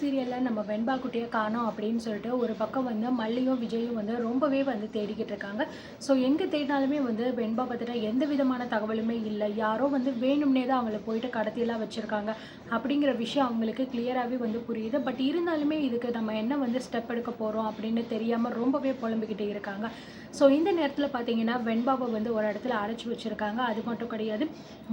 சீரியலில் நம்ம வெண்பா குட்டியை காணோம் அப்படின்னு சொல்லிட்டு ஒரு பக்கம் வந்து மல்லியும் விஜயும் வந்து ரொம்பவே வந்து தேடிக்கிட்டு இருக்காங்க. ஸோ எங்கே தேடினாலுமே வந்து வெண்பா பற்றின எந்த விதமான தகவலுமே இல்லை. யாரோ வந்து வேணும்னே தான் அவங்கள போயிட்டு கடத்தியெல்லாம் வச்சுருக்காங்க அப்படிங்கிற விஷயம் அவங்களுக்கு கிளியராகவே வந்து புரியுது. பட் இருந்தாலுமே இதுக்கு நம்ம என்ன வந்து ஸ்டெப் எடுக்க போகிறோம் அப்படின்னு தெரியாமல் ரொம்பவே புலம்பிக்கிட்டே இருக்காங்க. ஸோ இந்த நேரத்தில் பார்த்தீங்கன்னா வெண்பாவை வந்து ஒரு இடத்துல அடைச்சி வச்சுருக்காங்க. அது மட்டும் கிடையாது,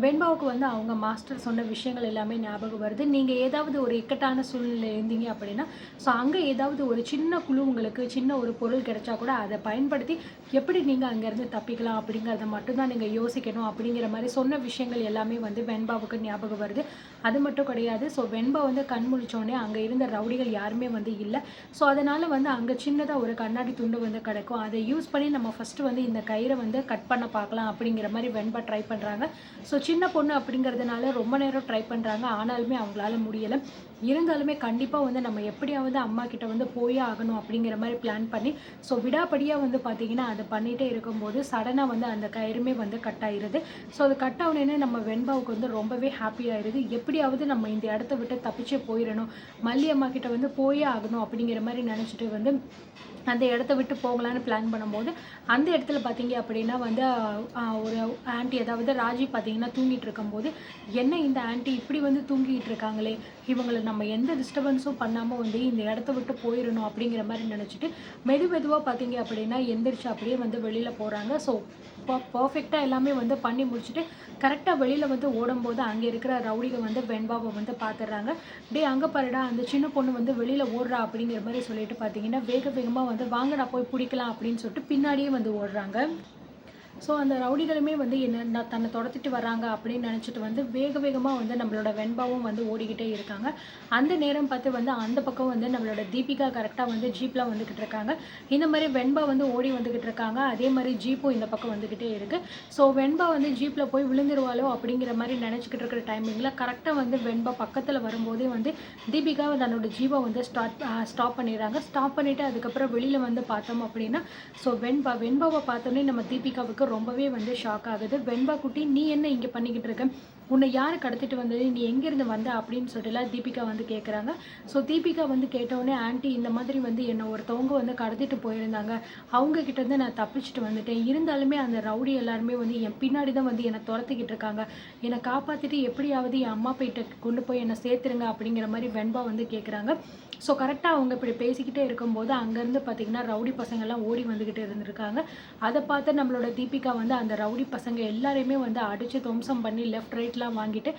வெண்பாவுக்கு வந்து அவங்க மாஸ்டர் சொன்ன விஷயங்கள் எல்லாமே ஞாபகம் வருது. நீங்கள் ஏதாவது ஒரு இக்கட்டான சூழ்நிலை இருந்தீங்க அப்படின்னா, ஸோ அங்கே ஏதாவது ஒரு சின்ன குழு உங்களுக்கு சின்ன ஒரு பொருள் கிடைச்சா கூட அதை பயன்படுத்தி எப்படி நீங்கள் அங்கேருந்து தப்பிக்கலாம் அப்படிங்கிறத மட்டும்தான் நீங்கள் யோசிக்கணும் அப்படிங்கிற மாதிரி சொன்ன விஷயங்கள் எல்லாமே வந்து வெண்பாவுக்கு ஞாபகம் வருது. அது மட்டும் கிடையாது, ஸோ வெண்பா வந்து கண் முழிச்சோடனே அங்கே இருந்த ரவுடிகள் யாருமே வந்து இல்லை. ஸோ அதனால் வந்து அங்கே சின்னதாக ஒரு கண்ணாடி துண்டு வந்து கிடைக்கும். அதை யூஸ் பண்ணி நம்ம ஃபஸ்ட்டு வந்து இந்த கயிறை வந்து கட் பண்ண பார்க்கலாம் அப்படிங்கிற மாதிரி வெண்பா ட்ரை பண்ணுறாங்க. ஸோ சின்ன பொண்ணு அப்படிங்கிறதுனால ரொம்ப நேரம் ட்ரை பண்ணுறாங்க. ஆனாலுமே அவங்களால முடியலை. இருந்தாலுமே கண்டிப்பாக வந்து நம்ம எப்படியாவது அம்மா கிட்ட வந்து போயே ஆகணும் அப்படிங்கிற மாதிரி பிளான் பண்ணி ஸோ விடாப்படியாக வந்து பார்த்திங்கன்னா அதை பண்ணிகிட்டே இருக்கும்போது சடனாக வந்து அந்த கயிறுமே வந்து கட் ஆகிடுது. ஸோ அது கட் ஆகுனேன்னு நம்ம வெண்பாவுக்கு வந்து ரொம்பவே ஹாப்பி ஆயிடுது. எப்படியாவது நம்ம இந்த இடத்த விட்டு தப்பிச்சே போயிடணும், மல்லி அம்மா கிட்ட வந்து போயே ஆகணும் அப்படிங்கிற மாதிரி நினச்சிட்டு வந்து அந்த இடத்த விட்டு போகலான்னு பிளான் பண்ணும்போது அந்த இடத்துல பார்த்தீங்க அப்படின்னா வந்து ஒரு ஆண்டி, அதாவது ராஜி பார்த்தீங்கன்னா தூங்கிட்டு இருக்கும்போது, என்ன இந்த ஆண்டி இப்படி வந்து தூங்கிட்டு இருக்காங்களே, இவங்களை நம்ம எந்த டிஸ்டர்பன்ஸும் பண்ணாமல் வந்து இந்த இடத்த விட்டு போயிடணும் அப்படிங்கிற மாதிரி நினச்சிட்டு மெதுவாக பார்த்தீங்க அப்படின்னா எந்திரிச்சு அப்படியே வந்து வெளியில் போகிறாங்க. ஸோ பர்ஃபெக்டாக எல்லாமே வந்து பண்ணி முடிச்சுட்டு கரெக்டாக வெளியில் வந்து ஓடும்போது அங்கே இருக்கிற ரவுடிகள் வந்து வெண்பாவை வந்து பார்த்துடுறாங்க. டே அங்கே பாருடா, அந்த சின்ன பொண்ணு வந்து வெளியில் ஓடுறா அப்படிங்கிற மாதிரி சொல்லிட்டு பார்த்தீங்கன்னா வேகமாக வந்து வாங்கடா போய் பிடிக்கலாம் அப்படின்னு சொல்லிட்டு பின்னாடியே வந்து ஓடுறாங்க. ஸோ அந்த ரவுடிகளுமே வந்து என்ன தன்னை துரத்திட்டு வராங்க அப்படின்னு நினச்சிட்டு வந்து வேகமாக வந்து நம்மளோட வெண்பாவும் வந்து ஓடிக்கிட்டே இருக்காங்க. அந்த நேரம் பார்த்து வந்து அந்த பக்கம் வந்து நம்மளோட தீபிகா கரெக்டாக வந்து ஜீப்லாம் வந்துக்கிட்டு இருக்காங்க. இந்த மாதிரி வெண்பா வந்து ஓடி வந்துக்கிட்டு இருக்காங்க. அதே மாதிரி ஜீப்பும் இந்த பக்கம் வந்துக்கிட்டே இருக்குது. ஸோ வெண்பா வந்து ஜீப்பில் போய் விழுந்துருவாளோ அப்படிங்கிற மாதிரி நினச்சிக்கிட்டு இருக்கிற டைமிங்கில் கரெக்டாக வந்து வெண்பா பக்கத்தில் வரும்போதே வந்து தீபிகா தன்னோட ஜீப்பை வந்து ஸ்டாப் பண்ணிடுறாங்க. ஸ்டாப் பண்ணிவிட்டு அதுக்கப்புறம் வெளியில் வந்து பார்த்தோம் அப்படின்னா ஸோ வெண்பாவை பார்த்தோன்னே நம்ம தீபிகாவுக்கு ரொம்பவே வந்து ஷாக் ஆகுது. வெண்பா குட்டி, நீ என்ன இங்கே பண்ணிக்கிட்டு இருக்க, உன்னை யார் கடத்திட்டு வந்தது, நீ எங்கேருந்து வந்த அப்படின்னு சொல்லிட்டுலாம் தீபிகா வந்து கேட்குறாங்க. ஸோ தீபிகா வந்து கேட்டவுடனே, ஆண்டி இந்த மாதிரி வந்து என்னை ஒருத்தவங்க வந்து கடத்திட்டு போயிருந்தாங்க, அவங்க கிட்டேருந்து நான் தப்பிச்சுட்டு வந்துட்டேன். இருந்தாலுமே அந்த ரவுடி எல்லாருமே வந்து என் பின்னாடி தான் வந்து என்னை துரத்திக்கிட்டு இருக்காங்க. என்னை காப்பாற்றிட்டு எப்படியாவது என் அம்மா போயிட்ட கொண்டு போய் என்னை சேர்த்துருங்க அப்படிங்கிற மாதிரி வெண்பா வந்து கேட்குறாங்க. ஸோ கரெக்டாக அவங்க இப்படி பேசிக்கிட்டே இருக்கும்போது அங்கேருந்து பார்த்திங்கன்னா ரவுடி பசங்கள்லாம் ஓடி வந்துக்கிட்டு இருந்திருக்காங்க. அதை பார்த்து நம்மளோட தீபிகா வந்து அந்த ரவுடி பசங்க எல்லாரையுமே வந்து அடித்து துவம்சம் பண்ணி லெஃப்ட் ரைட்லாம் வாங்கிட்டு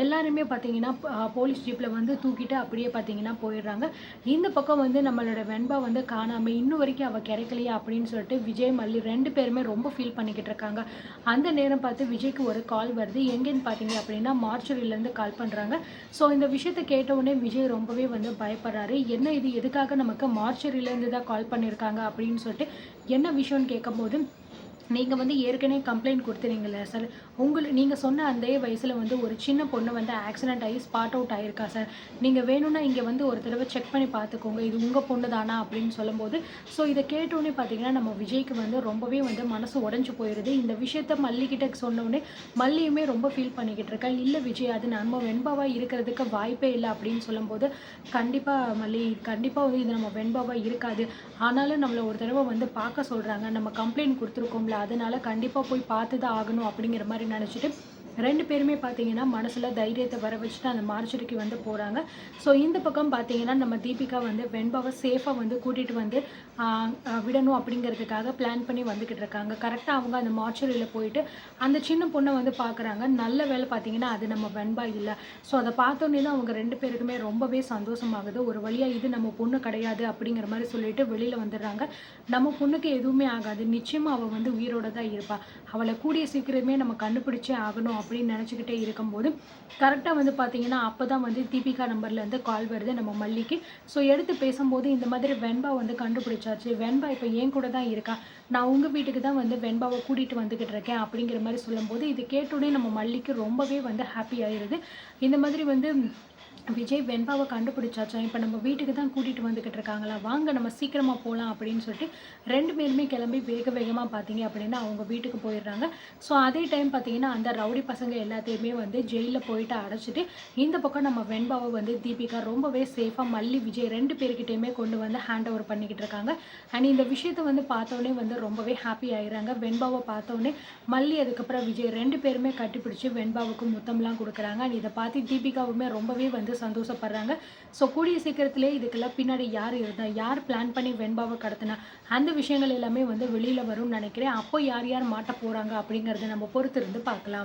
எல்லாருமே பார்த்திங்கன்னா போலீஸ் ஜீப்பில் வந்து தூக்கிட்டு அப்படியே பார்த்திங்கன்னா போயிடுறாங்க. இந்த பக்கம் வந்து நம்மளோட வெண்பா வந்து காணாமல் இன்னும் வரைக்கும் அவள் கிடைக்கலையா அப்படின்னு சொல்லிட்டு விஜய், மல்லி 2 பேருமே ரொம்ப ஃபீல் பண்ணிக்கிட்டு இருக்காங்க. அந்த நேரம் பார்த்து விஜய்க்கு ஒரு கால் வருது. எங்கேன்னு பார்த்தீங்க அப்படின்னா மார்ச்சுரியிலேருந்து கால் பண்ணுறாங்க. ஸோ இந்த விஷயத்தை கேட்டவுடனே விஜய் ரொம்பவே வந்து பயப்படுறாரு. என்ன இது, எதுக்காக நமக்கு மார்ச்சுரியிலேருந்து தான் கால் பண்ணியிருக்காங்க அப்படின்னு சொல்லிட்டு என்ன விஷயம்னு கேட்கும்போது, நீங்கள் வந்து ஏற்கனவே கம்ப்ளைண்ட் கொடுத்துறீங்களே சார், நீங்கள் சொன்ன அந்த வயசில் வந்து ஒரு சின்ன பொண்ணு வந்து ஆக்சிடென்ட் ஆகி ஸ்பாட் அவுட் ஆகிருக்கா சார், நீங்கள் வேணும்னா இங்கே வந்து ஒரு தடவை செக் பண்ணி பார்த்துக்கோங்க, இது உங்கள் பொண்ணு தானா அப்படின்னு சொல்லும்போது, ஸோ இதை கேட்டோன்னே பார்த்தீங்கன்னா நம்ம விஜய்க்கு வந்து ரொம்பவே வந்து மனசு உடஞ்சி போயிடுது. இந்த விஷயத்த மல்லிக்கிட்ட சொன்னோடனே மல்லியுமே ரொம்ப ஃபீல் பண்ணிக்கிட்டு இருக்கா. இல்லை விஜய், அது நம்ம வெண்பாவாக இருக்கிறதுக்கு வாய்ப்பே இல்லை அப்படின்னு சொல்லும்போது, கண்டிப்பாக மல்லி, கண்டிப்பாக வந்து இது நம்ம வெண்பாவாக இருக்காது, ஆனாலும் நம்மளை ஒரு தடவை வந்து பார்க்க சொல்கிறாங்க, நம்ம கம்ப்ளைண்ட் கொடுத்துருக்கோம்ல, அதனால கண்டிப்பாக போய் பார்த்து தான் ஆகணும் அப்படிங்கிற மாதிரி நினச்சிட்டு 2 பேருமே பார்த்தீங்கன்னா மனசில் தைரியத்தை வர வச்சுட்டு அந்த மார்ச்சுரிக்கு வந்து போகிறாங்க. ஸோ இந்த பக்கம் பார்த்தீங்கன்னா நம்ம தீபிகா வந்து வெண்பாவை சேஃபாக வந்து கூட்டிகிட்டு வந்து விடணும் அப்படிங்கிறதுக்காக பிளான் பண்ணி வந்துக்கிட்டு இருக்காங்க. கரெக்டாக அவங்க அந்த மார்ச்சுரியில் போயிட்டு அந்த சின்ன பொண்ணை வந்து பார்க்குறாங்க. நல்ல வேலை பார்த்தீங்கன்னா அது நம்ம வெண்பா இல்லை. ஸோ அதை பார்த்தோன்னே தான் அவங்க 2 பேருக்குமே ரொம்பவே சந்தோஷமாகுது. ஒரு வழியாக இது நம்ம பொண்ணு கிடையாது அப்படிங்கிற மாதிரி சொல்லிட்டு வெளியில் வந்துடுறாங்க. நம்ம பொண்ணுக்கு எதுவுமே ஆகாது, நிச்சயமாக அவள் வந்து உயிரோட தான் இருப்பாள், அவளை கூடிய சீக்கிரமே நம்ம கண்டுபிடிச்சே ஆகணும் அப்படின்னு நினச்சிக்கிட்டே இருக்கும்போது கரெக்டாக வந்து பார்த்தீங்கன்னா அப்போ தான் வந்து தீபிகா நம்பர்லேருந்து கால் வருது நம்ம மல்லிக்கு. ஸோ எடுத்து பேசும்போது, இந்த மாதிரி வெண்பா வந்து கண்டுபிடிச்சாச்சு, வெண்பா இப்போ என் கூட தான் இருக்கா, நான் உங்கள் வீட்டுக்கு தான் வந்து வெண்பாவை கூட்டிகிட்டு வந்துக்கிட்டு இருக்கேன் அப்படிங்கிற மாதிரி சொல்லும்போது, இது கேட்டோடனே நம்ம மல்லிக்கு ரொம்பவே வந்து ஹாப்பி ஆயிடுது. இந்த மாதிரி வந்து விஜய் வெண்பாவை கண்டுபிடிச்சாச்சா, இப்போ நம்ம வீட்டுக்கு தான் கூட்டிகிட்டு வந்துக்கிட்டு இருக்காங்களா, வாங்க நம்ம சீக்கிரமாக போகலாம் அப்படின்னு சொல்லிட்டு 2 பேருமே கிளம்பி வேக வேகமாக பார்த்தீங்க அப்படின்னா அவங்க வீட்டுக்கு போயிடுறாங்க. ஸோ அதே டைம் பார்த்தீங்கன்னா அந்த ரவுடி பசங்க எல்லாத்தையுமே வந்து ஜெயிலில் போயிட்டு அடைச்சிட்டு இந்த பக்கம் நம்ம வெண்பாவை வந்து தீபிகா ரொம்பவே சேஃபாக மல்லி விஜய் 2 பேர்கிட்டையுமே கொண்டு வந்து ஹேண்ட் ஓவர் பண்ணிக்கிட்டு இருக்காங்க. அண்ட் இந்த விஷயத்தை வந்து பார்த்தோன்னே வந்து ரொம்பவே ஹாப்பி ஆயிடுறாங்க. வெண்பாவை பார்த்தோன்னே மல்லி அதுக்கப்புறம் விஜய் 2 பேருமே கட்டிப்பிடிச்சு வெண்பாவுக்கு முத்தம்லாம் கொடுக்குறாங்க. அண்ட் இதை பார்த்து தீபிகாவுமே ரொம்பவே வந்து சந்தோஷப்படுறாங்க. ஸோ கூடிய சீக்கிரத்திலே இதுக்கெல்லாம் பின்னாடி யார் இருந்தா, யார் பிளான் பண்ணி வெண்பாவை கடத்தினா, அந்த விஷயங்கள் எல்லாமே வந்து வெளியில் வரும்னு நினைக்கிறேன். அப்போ யார் யார் மாட்ட போகிறாங்க அப்படிங்கிறத நம்ம பொறுத்திருந்து பார்க்கலாம்.